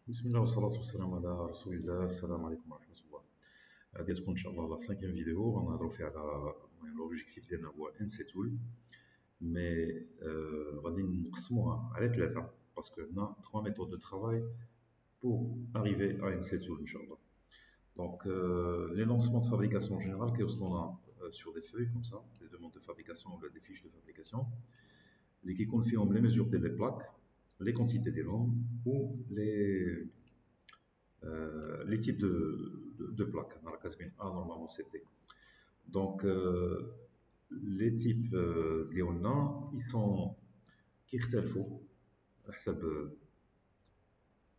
بسم الله والصلاة والسلام على رسول الله. السلام عليكم ورحمة الله. غادي تكون إن شاء الله لا 5e فيديو غنهضرو فيها على لوبجيكتيف ديالنا هو انسي تول. مي غادي نقسموها على ثلاثة باسكو عندنا 3 méthodes de travail pour arriver à انسي تول إن شاء الله. Donc les lancements de fabrication générale كيوصلونا sur des feuilles comme ça, des demandes de fabrication ou des fiches de fabrication اللي كيكون فيهم les mesures ديال les plaques, les quantités ديالهم ou les types de plaques. On a A, normalement c'était. Donc, les types ils sont qui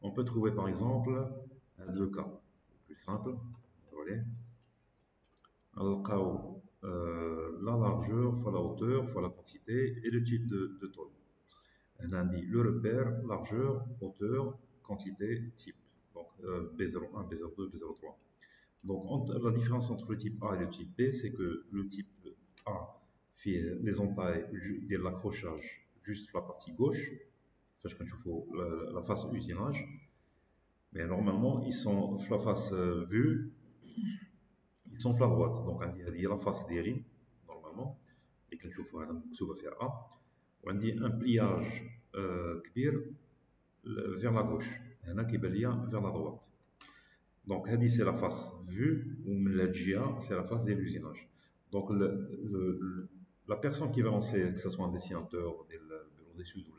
on peut trouver par exemple deux cas. Plus simple, voilà. La largeur fois la hauteur fois la quantité et le type de tôle. On a dit le repère, largeur, hauteur, quantité, type. Donc B01, B02, B03. Donc la différence entre le type A et le type B, c'est que le type A fait les entailles de l'accrochage juste la partie gauche, parce que je faut la face usinage, mais normalement ils sont la face vue, ils sont la droite. Donc il y a la face des normalement, et quelque fois on va faire A, on dit un pliage كبير vers la gauche, et un qui vers la droite. Donc, c'est la face vue, ou c'est la face de l'usinage. Donc, la personne qui va lancer, que ce soit un dessinateur, du bureau d'études ou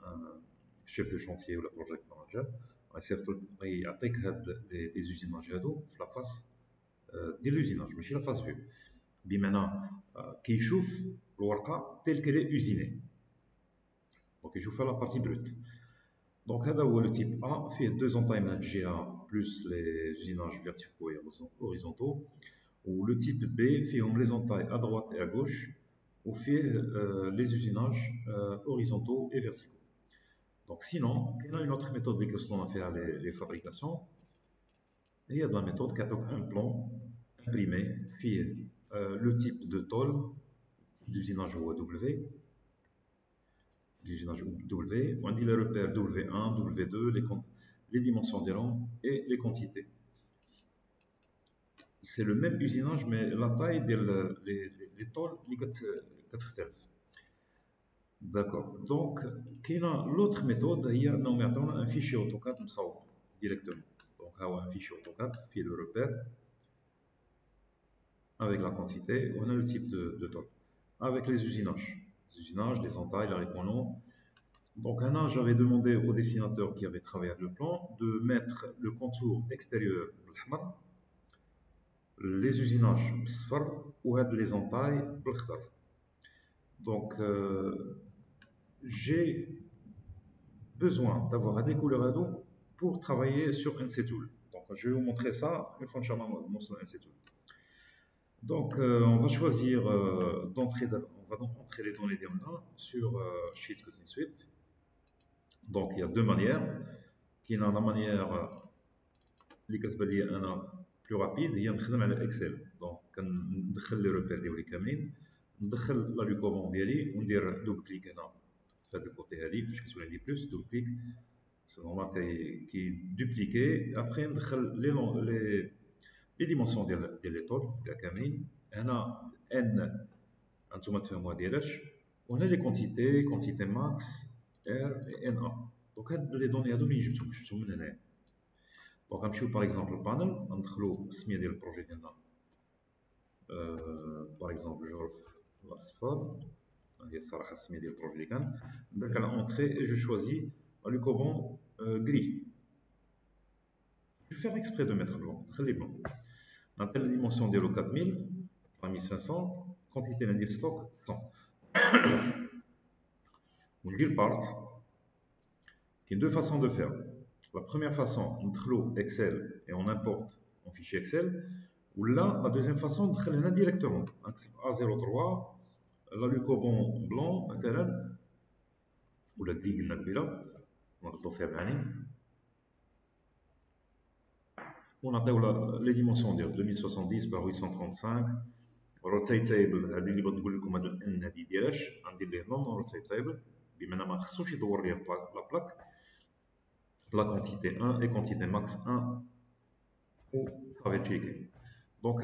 un chef de chantier ou le project manager, il attaque les usinages la face de l'usinage, mais la face vue. Maintenant, qui chauffe l'orca telle qu'elle est usinée. Donc, il chauffe la partie brute. Donc, le type A fait deux entailles GA plus les usinages verticaux et horizontaux. Ou le type B fait les entailles à droite et à gauche, ou fait les usinages horizontaux et verticaux. Donc, sinon, il y a une autre méthode de question à faire les fabrications. Et il y a de la méthode qui a un plan imprimé, fait le type de tôle d'usinage OW. L'usinage W, on dit les repères W1, W2, les dimensions des rangs et les quantités. C'est le même usinage, mais la taille des tôles est D'accord. Donc, l'autre méthode, il y a un fichier AutoCAD directement. Donc, un fichier AutoCAD qui est le repère avec la quantité, on a le type de tôle. Avec les usinages, les entailles, les réponses. Donc, j'avais demandé au dessinateur qui avait travaillé avec le plan de mettre le contour extérieur les usinages ou les entailles. Donc, j'ai besoin d'avoir des couleurs d'eau pour travailler sur NC Tool. Donc, je vais vous montrer ça une fois que je vais sur NC Tool. Donc, on va choisir d'entrer les données sur Sheet Cutting Suite. Donc, il y a deux manières. Il y a la manière plus rapide, il y a Excel. Donc, on a les repères de l'Icamin, on a la commande ديالي وندير double clic هنا في هذا الكوتي هذه فاش كتولي عندي بلس double clic c'est normal كي dupliquer après ندخل les dimensions ديال لي طول ديال كاملين هنا n انتم تفهموها ديالاش وهنا لي كونتيتي ماكس ار ان ا. دونك هاد لي دوني هادو منين جبتهم من هنايا. دونك غنمشيو باغ اكزومبل بانل غندخلو السميه ديال البروجي ديالنا باغ اكزومبل جورف لاخفاض هي الصراحه السميه ديال البروجي اللي كان ندير على اونطري اي جو شوازي لو كوبون gris. Je vais faire exprès de mettre blanc, très blanc. La dimension de 4000, 3500, quantité de stock 100. On dit part. Il y a deux façons de faire. La première façon, on trouve Excel et on importe en fichier Excel. Ou là, la deuxième façon, on trouve directement. A03, la lucobon blanc, ou la grille Nagbila, on va faire l'année. On a les dimensions de 2070 par 835. Rotate table, هذه اللي بتقول لكم هذا الان هذه ديالاش غندير ليه نون روتيت تيبل بما ما خصوش يدور لي لا بلاك la quantité 1 et quantité max 1 ou private checking. Donc,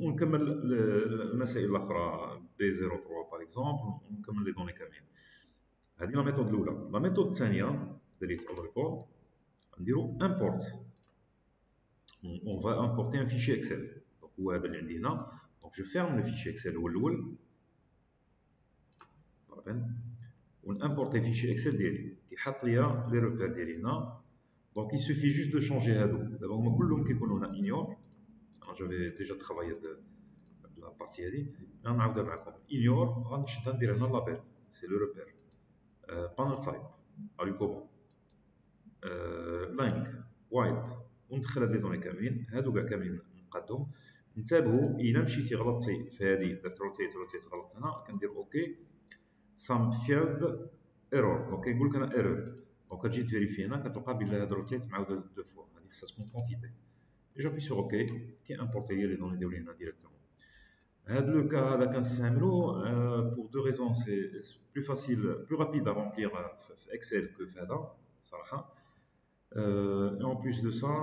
on commence المسائل الأخرى B03 par exemple, ونكمل les données كاملين. هذه la méthode الأولى. La méthode الثانية اللي تاع الريكورد نديرو import. On va importer un fichier Excel. Donc, هو هذا اللي عندي هنا. Donc, je ferme le fichier Excel هو الأول. ونimporter fichier Excel ديالي كيحط ليا لي روبير ديالي هنا. Donc, il suffit juste de changer هادو. دابا هما كلهم كيكونوا هنا ignore. J'avais déjà travaillé de la partie هذه. غنعاودها معكم. Ignore غنشد ندير هنا label. C'est le repère. Panel type. Alucobon. Blank. White. وندخل هاد لي دوني كاملين. هادو كاع كاملين نقادهم. انتبهوا إلا مشيتي غلطتي في هذه درت روتيت غلطت هنا كندير اوكي. Some failed error. دونك كيقول لك انا ايرور. دونك كتجي تفيريفي هنا كتلقى بلي هاد روتيت معاوده دو فوا. هذه خصها تكون كونتيتي. جابي سور اوكي كي امبورتي لي دوني ديالي هنا ديريكتومون. هاد لو كا هذا كنستعملو pour deux raisons. C'est plus facile, plus rapide à remplir في Excel que في هذا صراحه. Et en plus de ça,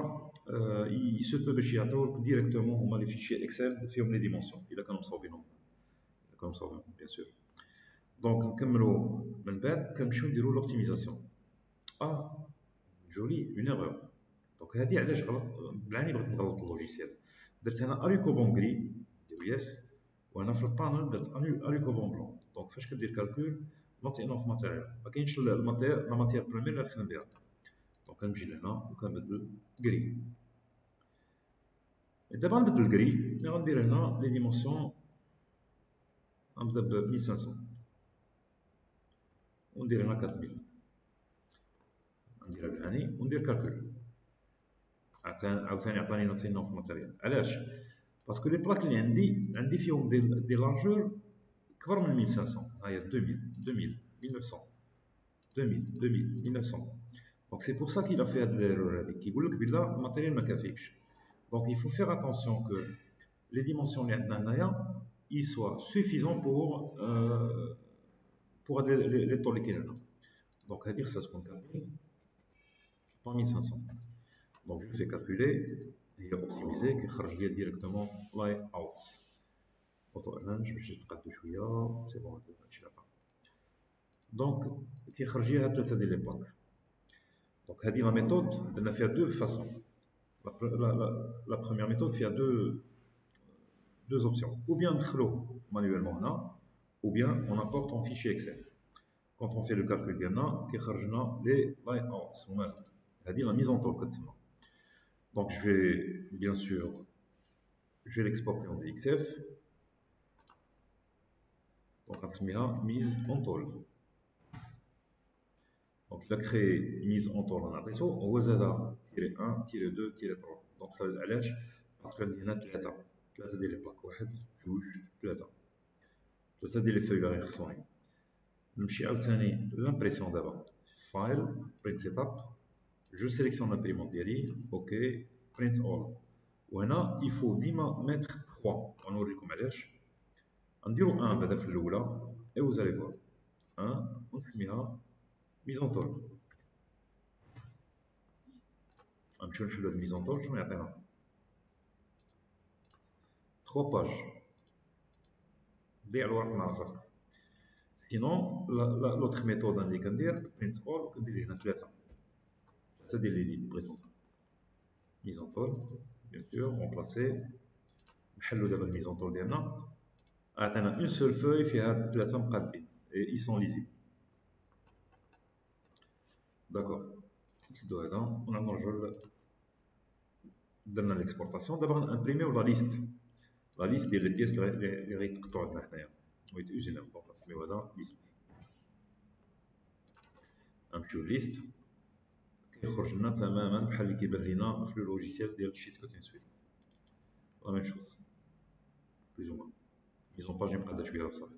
il se peut باش يعطيوك ديريكتومون هما لي فيشي اكسل فيهم لي ديمونسيون الا كانوا مصاوبينهم. بيان سور. دونك نكملوا من بعد كنمشيو نديروا لوبتيميزاسيون. جولي اون ايرور. دونك هذه علاش غلط بالعاني بغيت نغلط اللوجيسيال. درت هنا اليكوبون غري نديرو يس وهنا في البانل درت اليكوبون بلون. دونك فاش كدير كالكول نوت انوف ماتيريال ما كاينش الماتير بريمير اللي تخدم بها. دونك كنمشي لهنا وكنبدل غري. دابا نبدل غري ملي غندير هنا لي ديمونسيون غنبدا ب 1500 وندير هنا 4000 نديرها بالعاني وندير كالكول. عاوتاني عطاني نوت انوف ماتيريال. علاش؟ باسكو لي بلاك اللي عندي فيهم دي لارجور كبر من 1500. ها هي 2000 1900 1900. Donc c'est pour ça qu'il a fait l'erreur avec qui يقول لك بلا الماتيريال ما كافيكش. Donc il faut faire attention que les dimensions اللي عندنا هنايا ils soient suffisants pour les طول اللي كاين هنا. Donc هذه خصها تكون 4000 1500. Donc je fais calculer et optimiser كيخرج لي ديريكتومون لاي اوت. اوتو ارانج باش يتقاد شويه سي بون هادشي لابا. دونك كيخرج لي هاد ثلاثه ديال لي باك. Donc, هذه la méthode, درنا فيها deux façons. La première méthode فيها deux options. Ou bien ندخلو manuellement هنا, ou bien on apporte en fichier Excel. Quand on fait le calcul ديالنا كيخرج لنا les layouts هما هذه la mise en tôle كتسمى. Donc je vais bien sûr l'exporter en DXF. Donc غنسميها mise en tôle. Donc il a créé une mise en tôle en adresse هو زاد تيري 1 تيري 2 تيري 3. دونك صافي علاش باسكو عندي هنا ثلاثه ديال لي بلاك 1 2 3 ديال لي فوي باغي خصوني. نمشي عاوتاني لامبريسيون دابا فايل برينت سيت اب جو سيليكسيون لامبريمون ديالي اوكي برينت اول. وهنا يفو ديما ميتر 3 غنوريكم علاش. نديرو 1 بعدا في الاولى اي وزالي فوا 1 ونسميها mise en tôle. نمشيو نحلو هاد mise en tôle شنو يعطينا 3 باج ضيع الورق مع راسك. سينون لوطخ ميثود اللي كندير برينت اول وكندير هنا ثلاثه ديال لي لين بغيتو mise en tôle bien sûr remplacer. نحلو دابا mise en tôle ديالنا عطينا اون سول فوي فيها ثلاثه مقادين اي سون ليزي. داكور نسدو هذا ونرجعو درنا ليكسبورطاسيون. دابا غنامبريميو لا ليست ديال لي بياس اللي غيتقطعوا عندنا حنايا ويتوزنوا. دونك نسميو هذا ليست. نمشيو ليست كيخرج لنا تماما بحال اللي كيبان لينا في لو لوجيسيال ديال شيت كوتين سويت. لا ميم شوز بلوز او موان ميزون باج مقاده شويه وصافي.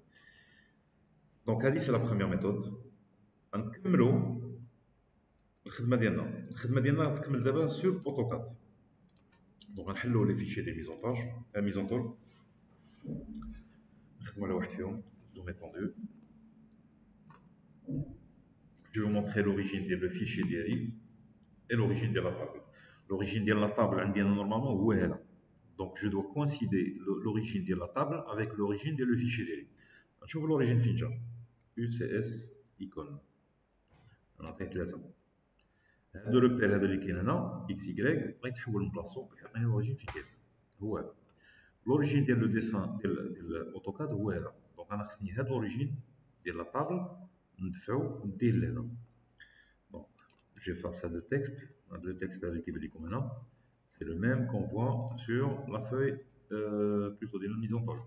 دونك هذه سي لا بروميير ميثود. غنكملو الخدمه ديالنا غتكمل دابا سور اوتوكاد. دونك غنحلو لي فيشي ديال ميزون باج ميزون طول نخدمو على واحد فيهم زوم étendu. Je vais vous montrer l'origine ديال لو فيشي ديالي. et l'origine de la table. L'origine de la table, normalement, où est là? Donc, je dois coïncider l'origine de la table avec l'origine de le fichier. Je vois l'origine finja. UCS icône. On a fait ثلاثة. هذا الريبير هذا اللي كاين هنا اكس يكريك غيتحول نبلاصو يعطيني l'origine في كيف. هو هذا. L'origine ديال لو ديسان ديال الاوتوكاد هو هذا. دونك انا خصني هاد l'origine ديال لا طابل ندفعو ندير لهنا. Donc, j'efface le texte. Le texte c'est le même qu'on voit sur la feuille plutôt de la mise en page.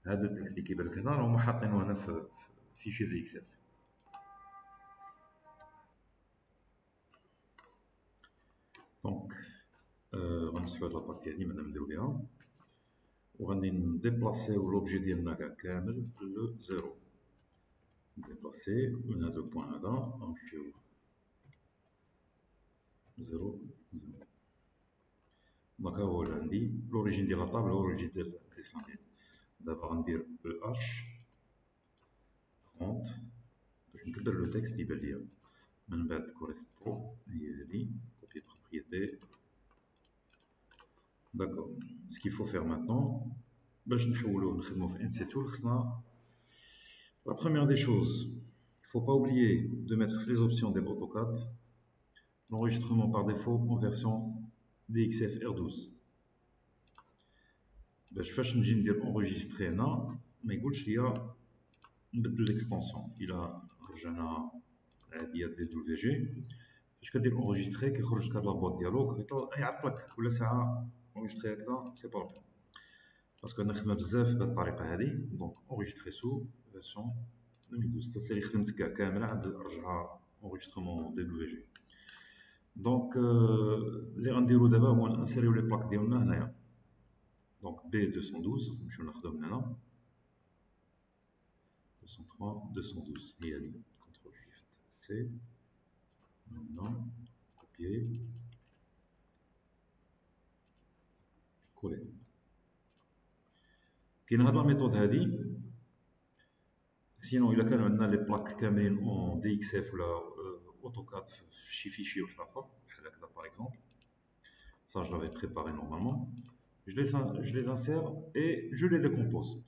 هذا التكست اللي كيبان لك هنا راهم حاطينه هنا في فيشي دي اكسل. دونك غنمسحو هاد لابارتي هادي مادام نديرو بها وغادي نديبلاسيو لوبجي ديالنا كاع كامل لو زيرو. نديبلاسي من هاد البوان هذا غنمشيو 0 0. دونك ها هو اللي عندي لوريجين ديال لا طابل هو لوريجين ديال الديسان ديالي. دابا غندير او اش فونت باش نكبر لو تكست يبان ليا. من بعد كوريكت برو هي هادي كوبي بروبريتي. داكور. Ce qu'il faut faire maintenant باش نحولوه نخدمو في انسيتول خصنا la première des choses il faut pas oublier de mettre les options de AutoCAD l'enregistrement par défaut en version DXF R12 باش فاش نجي ندير enregistrer هنا ما يقولش ليا نبدل l'extension الى رجعنا عاديه دي دبليو جي. فاش كدير enregistrer كيخرج لك هاد لابواط ديالو يعطلك كل ساعه enregistrer هكذا سي با بيان باسكو انا خدمه بزاف بهاد الطريقه هادي. دونك enregistrer سو فيرسيون 2012 السيري خدمت كاع كامله عند رجعها enregistrement دبليو جي. دونك اللي غنديرو دابا هو نسيريو لي بلاك ديالنا هنايا. دونك بي 212 نمشيو ناخدو من هنا 203 212 هي هادي كنترول شيفت سي maintenant copier coller. كاين هاد لا ميثود هادي سينو الا كانوا عندنا لي بلاك كاملين اون دي اكس اف ولا اوتوكاد في شي فيشي واحد اخر بحال هكذا باغ اكزومبل ça je l'avais préparé normalement je les insère et je les décompose.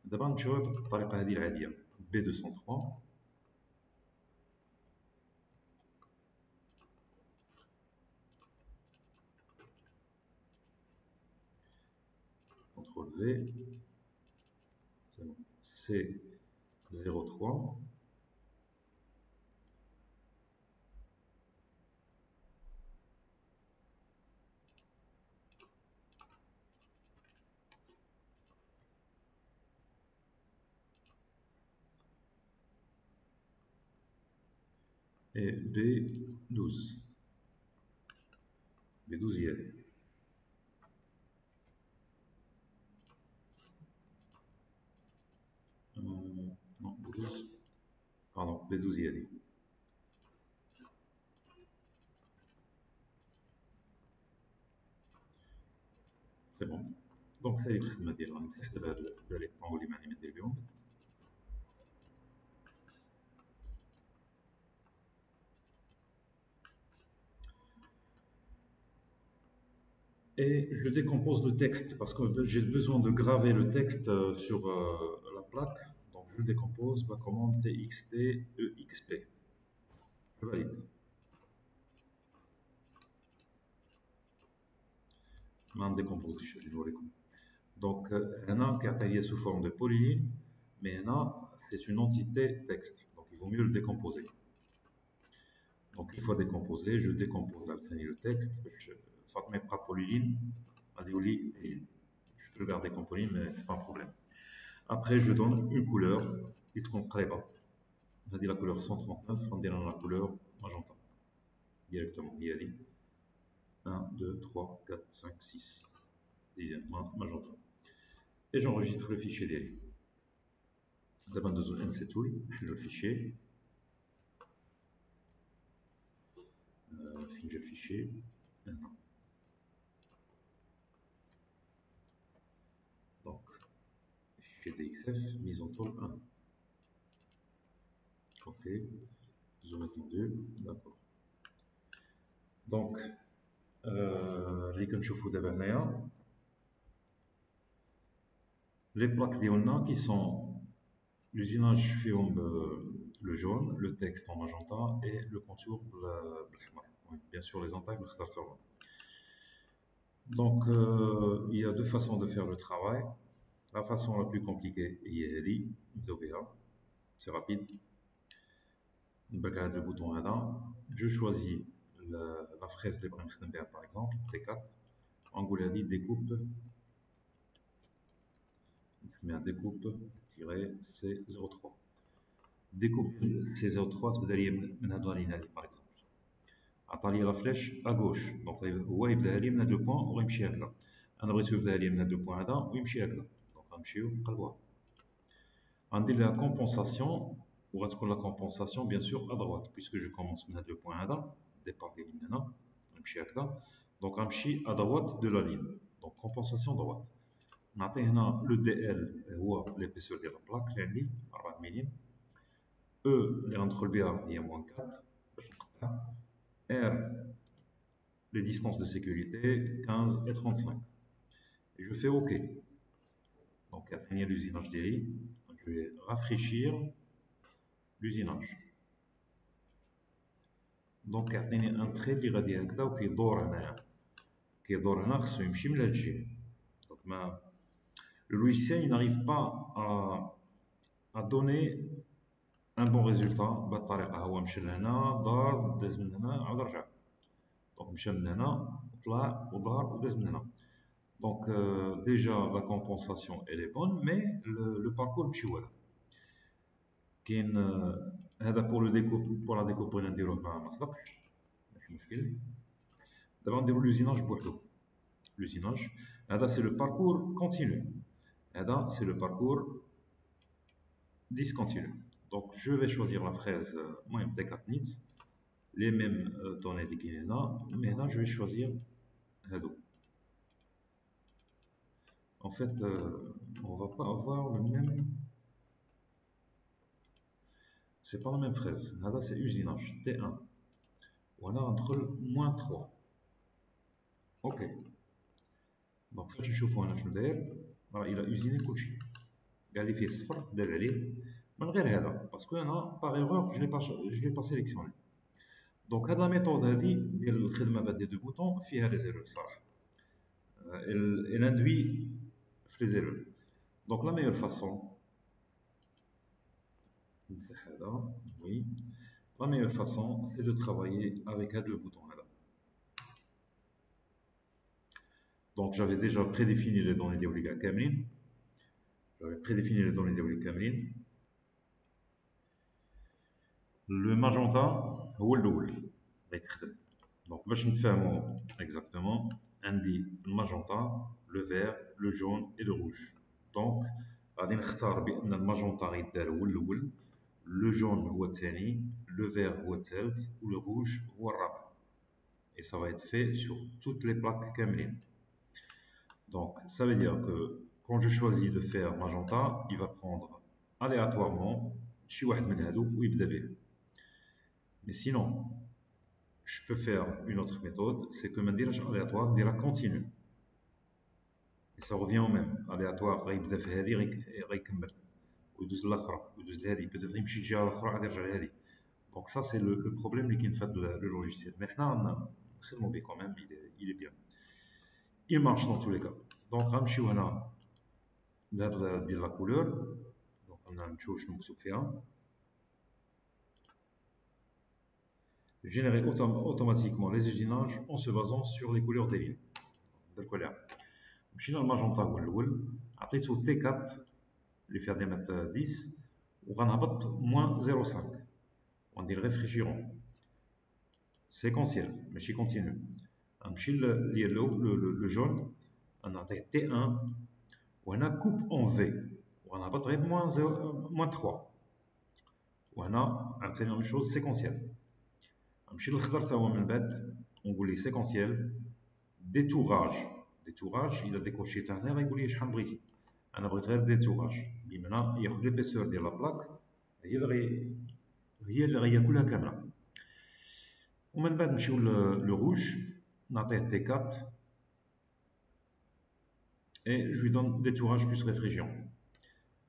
دابا نمشيو بالطريقه هذه العاديه بي 203 CTRL V, C03, et B12. B12 y est. Non, B12. Pardon, B12 y est. C'est bon. Donc, هذه الخدمة ديالها نحسب هاد لي طون اللي معني ندير بهم. Et je décompose le texte parce que j'ai besoin de graver le texte sur la plaque. Donc je le décompose par commande TXT EXP. Je valide. On décompose. Donc هنا كيعطيها sous forme de polyline, mais هنا c'est une entité texte. Donc il vaut mieux le décomposer. Donc il faut décomposer. Je décompose le texte. Fatma pas polyline. Je peux garder comme polyline, mais c'est pas un problème. Après, je donne une couleur. Il se comprend pas. On va dire la couleur 139, on dirait la couleur magenta. Directement. Il y a 1, 2, 3, 4, 5, 6. Dixième, magenta. Et j'enregistre le fichier derrière. D'abord, de zone c'est tout. Le fichier. Fichier fichier. Donc, fichier DXF, mise en tôle 1. Ok. Zoom étendu, d'accord. Donc, اللي كنشوفوا دابا هنايا les plaques ديالنا qui sont l'usinage فيهم le jaune, le texte en magenta et le contour بالأحمر. Bien sûr les entailles بالخضر تا هما. Donc, il y a deux façons de faire le travail. La façon la plus compliquée هي هذه نبداو بها. C'est rapide. نبرك على هذا البوطون هذا. Je choisis la fraise اللي بغيت نخدم بها par exemple T4. ونقول هذه découpe découpe C03. Découpe C03 تبدا لي من هاد لا لين هادي par exemple. عطا لي لا فليش à gauche. دونك هو يبدا لي من هاد لو بوين ويمشي هكذا. انا بغيتو يبدا لي من هاد لو بوين هذا ويمشي هكذا. دونك غنمشيو نقلبوها. غندير لها كومبونساسيون وغتكون لا كومبونساسيون بيان سور à droite puisque je commence من هاد لو بوين هذا ديبار ديالي من هنا نمشي هكذا. دونك غنمشي à droite de la ligne. دونك كومبونساسيون droite. نعطي هنا لو دي ال هو ليبيسور ديال البلاك اللي عندي 4 ملم. او اللي غندخل بها هي موان 4 باش نقطع. ار les distances de sécurité 15 et 35. Et je fais OK. Donc, après l'usinage d'Eri, je vais rafraîchir l'usinage. Donc, après un trait qui va dire que qui dort là, c'est une chimie légère. Donc, le logiciel n'arrive pas à donner un bon résultat. بالطريقة هو مشى لهنا دار داز من هنا عاود رجع. دونك مشى من هنا وطلع ودار وداز من هنا. Donc déjà la compensation elle est bonne mais le parcours ماشي واعر. كاين هذا pour le découpe pour la découpe بغينا نديروه ما صدقش ماشي مشكل. دابا نديرو l'usinage بوحدو. L'usinage هذا c'est le parcours continu. هذا c'est le parcours discontinu. Donc je vais choisir la fraise المهم T4 nits les mêmes données اللي كاينين هنا mais هنا je vais choisir هادو. En fait, on va pas avoir le même. C'est pas la même fraise. Là, c'est usinage T1. Voilà entre moins 3. Ok. Donc, là, je chauffe un HDR. Voilà, il a usiné couché. Il a fait صفر دار عليه من غير هذا parce que أنا par erreur je l'ai pas sélectionné. Donc, هذه la méthode هذه ديال الخدمة بهاد لي دو بوطون فيها les erreurs صراحة. Elle induit les erreurs. Donc la meilleure façon, oui, la meilleure façon est de travailler avec le bouton là. Donc j'avais déjà prédéfini les données d'Eolica Cameron. J'avais prédéfini les données d'Eolica Cameron. Le magenta, هو الأول اللي يتخدم. Donc باش نتفاهموا exactement, عندي le magenta, le vert, le jaune et le rouge. Donc غادي نختار بأن الماجونتا غيدار هو الأول. Le jaune هو الثاني, le vert هو الثالث, ou le rouge هو الرابع. Et ça va être fait sur toutes les plaques Cameron. Donc, ça veut dire que quand je choisis de faire magenta, il va prendre aléatoirement شي واحد من هادو ويبدا به. Mais sinon, je peux faire une autre méthode, c'est que ما نديرهاش aléatoire, نديرها continue. Et ça revient au même. Aléatoire غيبدا في هذه غيكمل. ويدوز للاخرى ويدوز لهذه بيتيتر يمشي للجهه الاخرى عاد يرجع لهذه. دونك سا سي لو بروبليم اللي كاين في هذا لو لوجيسيال مي حنا نخدموا به كوميم il est bien il marche dans tous les cas. دونك غنمشيو هنا لهاد ديال لا كولور. دونك غنمشيو شنو مكتوب فيها générer automatiquement les usinages en se basant sur les couleurs des lignes. دركو ليها مشينا الماجونتا هو الاول عطيتو تي 4 اللي فيها ديامتر 10 وغنهبط moins 0.5 وندير réfrigérant séquentiel ماشي continu. غنمشي لليلو لو جون غنعطيه تي 1 وهنا كوب اون في وغنهبط غير moins 3 وهنا عاوتاني لا ميم شوز séquentiel. غنمشي للخضر تا هو من بعد ونقول ليه séquentiel détourage الى ديكوشي حتى هنا غيقول لي شحال بغيتي. انا بغيت غير ديتوراج بمعنى ياخذ ليبيسور ديال لا بلاك هي اللي غياكلها كامله. ومن بعد نمشيو le rouge نعطيه T4 et je lui donne détourage plus réfrégion.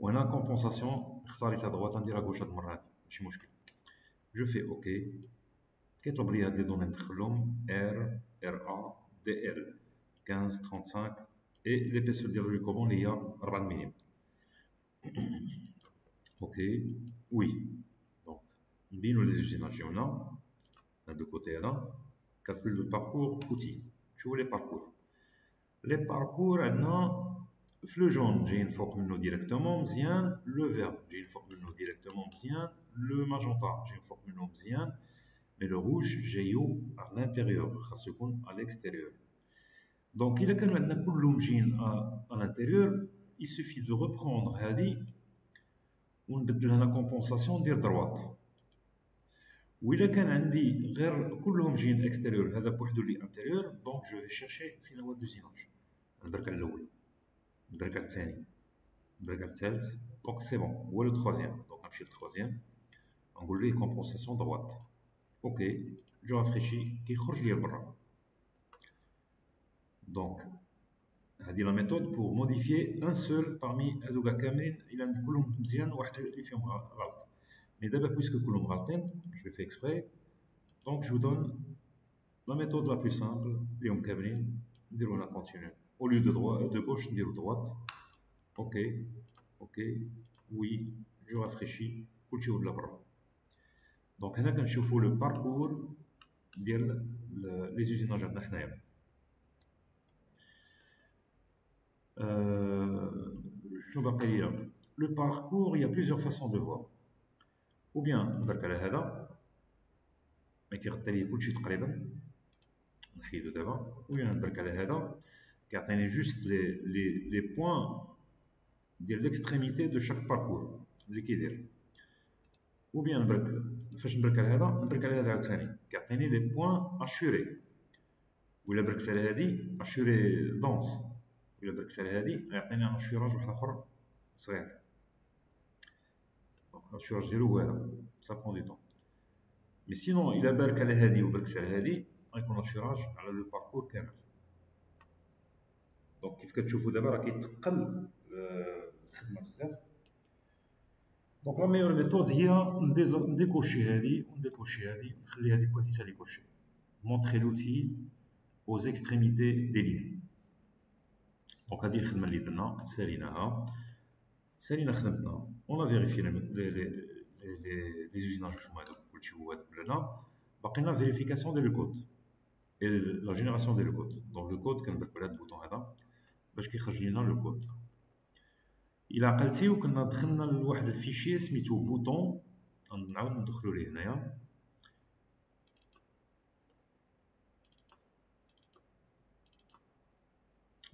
وهنا compensation اختاريتها droite نديرها gauche هاد المره هادي ماشي مشكل. Je fais OK. كيطلب لي هاد لي دوني ندخلهم R RA DL 15 35 et l'épaisseur ديال le ruban اللي هي 4 ملم. OK. Oui. Donc نبينو les usinages ديالنا de côté là. Calcul de parcours outil. شوفوا les parcours. Les parcours عندنا في لو جون جايين فوق منه ديريكتومون مزيان، لو فير جايين فوق منه ديريكتومون مزيان، لو ماجونتا جايين فوق منه مزيان، مي لو روج جايو على الانتيريور خاصو يكون على ليكستيريور. دونك الا كانوا عندنا كلهم جايين على الانتيريور يسوفي دو ريبروندر هادي ونبدلها لا كومبونساسيون ندير دروات. وإلا كان عندي غير كلهم جايين اكستيريور هذا بوحدو اللي انتيريور دونك جو في شيرشي فين هو الدوزيناج. نبرك على الاول، نبرك على الثاني، نبرك على الثالث، دونك سي بون هو لو تخوازيام. دونك نمشي للتخوازيام نقول ليه كومبونساسيون دروات. اوكي جو رافريشي كيخرج ليا برا. دونك هذه لا ميثود بور موديفيي ان سول بارمي هادو كاع كاملين الا عند كلهم مزيان واحد اللي فيهم غلط. مي دابا بويسكو كلهم غالطين جو في اكسبري دونك جو دون لا ميثود لا بلو سامبل اليوم كاملين نديرو هنا كونتينيو او ليو دو دروا دو غوش نديرو دروات. اوكي اوكي وي جو رافريشي كلشي ولا برا. دونك هنا كنشوفو لو باركور ديال لي زوزيناج عندنا حنايا. شنو باقي ليا؟ لو باركور il y a plusieurs façons de voir. ou bien نبرك على هذا ما كيغطي لي كلشي تقريبا نحيدو دابا، ou bien نبرك على هذا كيعطيني جوست لي بوين ديال ليكستريميتي دو شاك باركور اللي كيدير. ou bien نبرك فاش نبرك على هذا نبرك على هذا عاوتاني كيعطيني لي بوين اشوري. ولا بركت على هذه اشوري دونس، ولا بركت على هذه يعطيني اشوراج واحد اخر صغير. دونك الاشوراج ديالو هو هذا سا بون دو طون. مي سينون الا بارك على هذه وبركت على هذه غيكون الاشوراج على لو باركور كامل. دونك كيف كتشوفوا دابا راه كيتقل الخدمه بزاف. دونك لا ميور ميثود هي نديكوشي هذه ونديكوشي هذه نخلي هذه بوحديتها لي كوشي. montrer l'outil aux extrémités des lignes. دونك هذه الخدمه اللي درنا سالينا خدمتنا اون فيريفي لي زوزيناج واش هما هذوك كلشي هو هذاك ولا لا. باقي لنا فيريفيكاسيون ديال الكود اي لا جينيراسيون ديال الكود. دونك لو كود كنبركو على هذا البوطون هذا باش كيخرج لنا لو كود. الى عقلتيو كنا دخلنا لواحد الفيشي سميتو بوطون نعاود ندخلو ليه هنايا.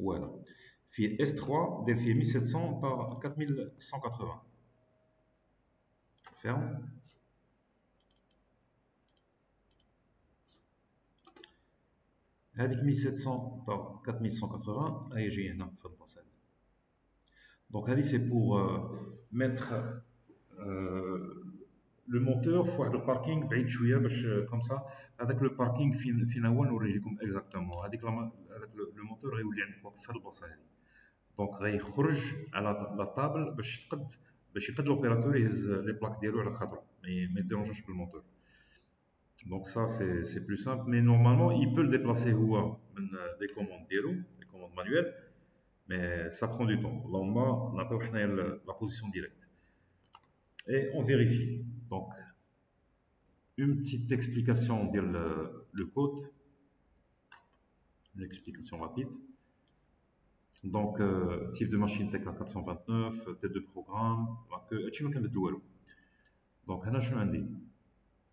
Voilà. Fil S3 des fils 1700 par 4180. Ferme. هذيك 1700 par 4180 هي جايه هنا في البلاصه هذه. دونك هذه سي بور ميتر لو مونتور في واحد الباركينغ بعيد شويه باش كوم سا هذاك لو باركينغ فين هو نوري لكم اكزاكتومون. هذاك لو مونتور غيولي عندك في هذه البلاصه هذه. دونك غيخرج على لا طابل باش يقد لوبيراتور يهز لي بلاك ديالو على خاطرو ما يديرونجاش بالموتور. دونك سا سي بلو سامبل مي نورمالمون il peut le déplacer هو من لي كوموند ديالو لي كوموند مانويل مي سا برون دو طون. اللهم نعطيو حنايا لا بوزيسيون ديريكت et on vérifie. Donc une petite explication ديال le code, une explication rapide. Donc type de machine TK429, tête de programme, هادشي ما كنبدلو والو. دونك هنا شنو عندي؟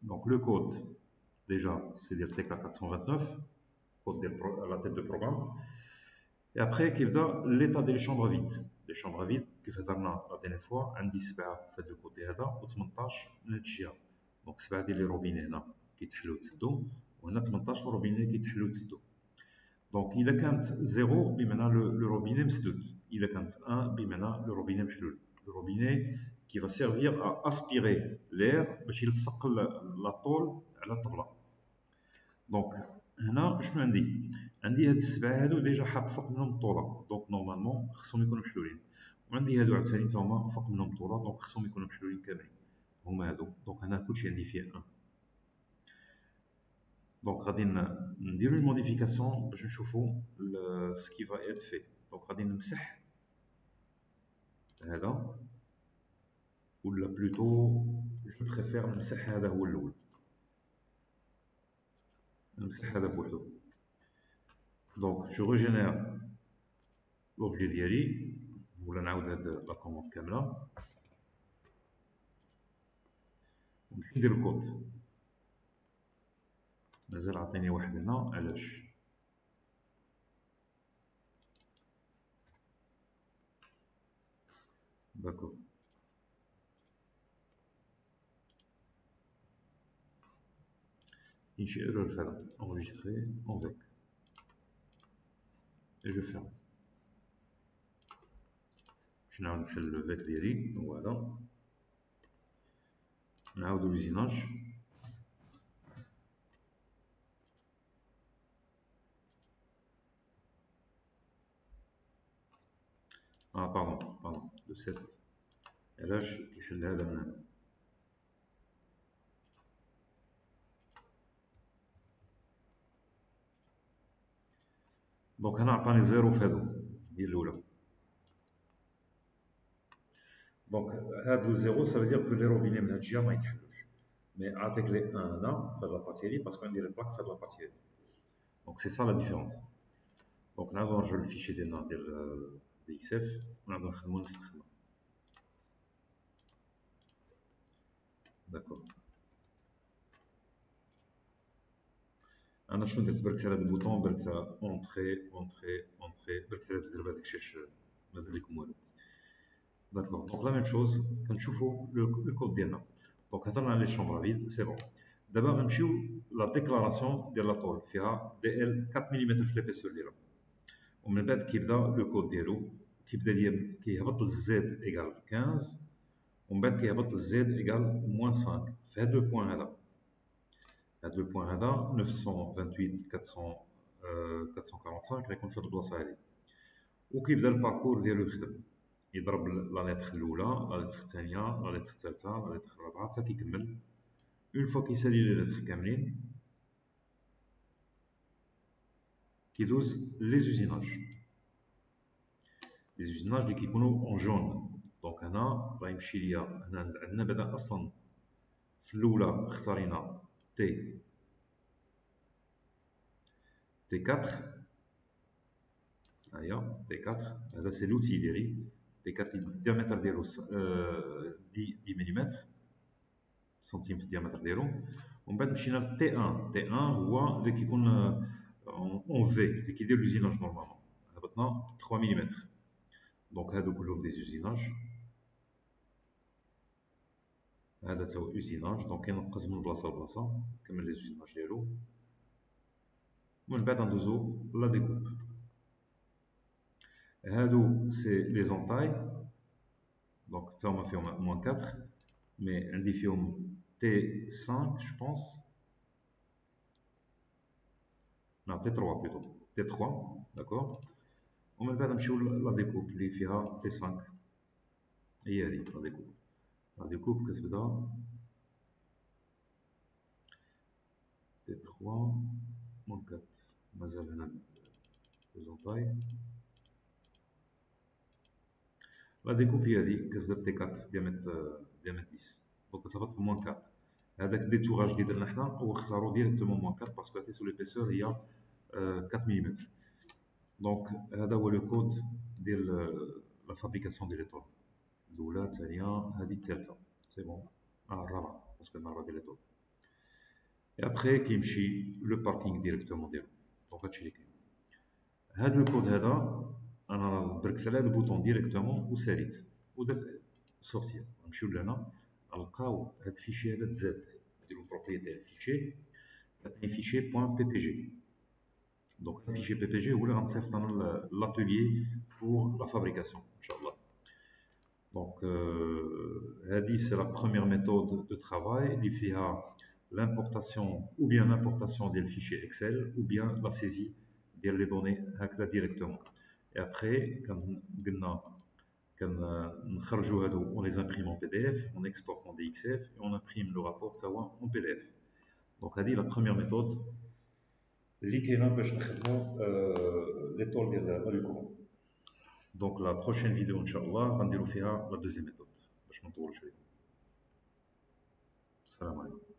دونك لو كود ديجا سي ديال TK429 كود ديال لا tête de programme. Et après كيبدا l'état ديال الشامبر فيد. لي شامبر فيد كيف هضرنا لا دينيير فوا عندي 7 في هاد الكوتي هذا و 18 من هاد الجهه. دونك 7 ديال لي روبيني هنا كيتحلو وتسدو وهنا 18 روبيني كيتحلو وتسدو. دونك الا كانت 0 بمعنى لو روبيني مسدود، الا كانت 1 بمعنى لو روبيني محلول. لو روبيني qui va servir à aspirer l'air باش يلصق لا طول على الطبله. شنو عندي هاد السبعه هادو ديجا حاط فوق منهم الطوله، دونك نورمالمون خصهم يكونوا محلولين. وعندي هادو عاوتاني تا هما فوق منهم الطوله، دونك خصهم يكونوا محلولين كاملين هما هادو. دونك هنا كلشي عندي فيه 1. دونك غادي نديرو الموديفيكاسيون باش نشوفو سكي فا ايت في. دونك غادي نمسح هذا، ولا بلوتو جو بريفير نمسح هذا هو الاول، نمسح هذا بوحدو. دونك جو ريجينير لوبجي ديالي، ولا نعاود هاد لا كوموند كامله ونمشي ندير الكود. مازال عطيني واحد هنا، علاش؟ داكور. كاين شي ايرور في هذا، enregistrer avec et je ferme. باش نعاود نحل لو فيك ديالي، فوالا نعاودو لوزيناج. باردون لو 7 علاش يحل هذا من هنا؟ دونك هنا عطاني زيرو في هادو ديال الاولى. دونك هاد لو زيرو سا فيدير كو لي روبيني من هاد الجهه ما يتحلوش، مي عطيك لي 1 هنا في هاد لابارتي هادي باسكو عندي لي بلاك في هاد لابارتي هادي. دونك سي سا لا ديفيرونس. دونك نعاودو نرجعو للفيشي ديالنا ديال دي اكس اف ونعاودو نخدمو نفس الخدمه. داكور. انا شنو درت؟ بركت على هاد البوطون، بركت على اونطري بركت على بزاف هذاك الشيء ما بان لكم والو. داكور. دونك لا ميم شوز كنشوفو لو كود ديالنا. دونك هضرنا على لي شومبر فيد، سي بون. دابا غنمشيو لا ديكلاراسيون ديال لا طول، فيها دي ال 4 ملم في ليبيسور ديالها. ومن بعد كيبدا لو كود ديالو، كيبدا كيهبط للزد ايكال 15، ومن بعد كيهبط للزد ايكال موان 5 في هاد لو بوين هذا. هاد لو بوين هذا 928 445 غيكون في هاد البلاصه هادي. وكيبدا الباركور ديالو يخدم، يضرب لا ليتر الاولى، لا ليتر الثانيه، لا ليتر الثالثه، لا ليتر الرابعه حتى كيكمل. اون فوا كيسالي لي ليتر كاملين كيدوز لي زوزيناج. لي زوزيناج اللي كيكونوا اون جون. دونك هنا غيمشي ليا، هنا عندنا بدا اصلا في الاولى اختارينا تي 4. هيا تي 4، هذا سي لوتي ديالي. تي 4 الديامتر ديالو 10 ملم، سنتيم في الديامتر ديالو. ومن بعد مشينا للتي 1. تي 1 هو اللي كيكون اون في، اللي كيدير لوزيناج نورمالمون. هبطنا 3 ملم. دونك هادو كلهم دي زوزيناج. هذا تا هو اوزيناج، دونك كينقز من بلاصه لبلاصه، كمل لي زوزيناج ديالو. ومن بعد ندوزو لا ديكوب. هادو سي لي زونطاي، دونك تا هما فيهم موان 4، مي عندي فيهم تي 5 جو بونس، non T3 plutôt, T3, d'accord. ومن بعد نمشيو لا ديكوب اللي فيها T5. هي هذه لا ديكوب. لا ديكوب كتبدا T3 موان 4. مازال هنا ليزونطاي. لا ديكوب هي هذه كتبدا ب T4 ديامتر 10، دونك كتهبط بموان 4. هذاك الديتوراج اللي درنا حنا هو اختارو ديريكتومون موان 4 باسكو عطيتو ليبيسور هي 4 ملم. دونك هذا هو لو كود ديال لا فابريكاسيون ديال لي طول. الاولى، الثانيه، هذه الثالثه، سي بون. الرابعه باسكو الرابعه ديال لي طول. اي ابخي كيمشي لو باركينغ ديريكتومون ديالو. دونك هادشي اللي كاين. هاد لو كود هذا انا دركت على هاد البوطون ديريكتومون وساليت ودرت سورتي. نمشيو لهنا نلقاو هاد الفيشي هذا تزاد، نديرو بروبريتي الفيشي، عطيني فيشي بوان بي بي جي. Donc, le fichier PPG, vous voulez rentrer dans l'atelier pour la fabrication, Inch'Allah. Donc, c'est la première méthode de travail. Il y a l'importation ou bien l'importation des fichiers Excel ou bien la saisie des données directement. Et après, comme on les imprime en PDF, on exporte en DXF et on imprime le rapport en PDF. Donc, c'est la première méthode. Donc, la prochaine vidéo, Inch'Allah, on va faire la deuxième méthode. باش ما نطولش عليكم. السلام عليكم.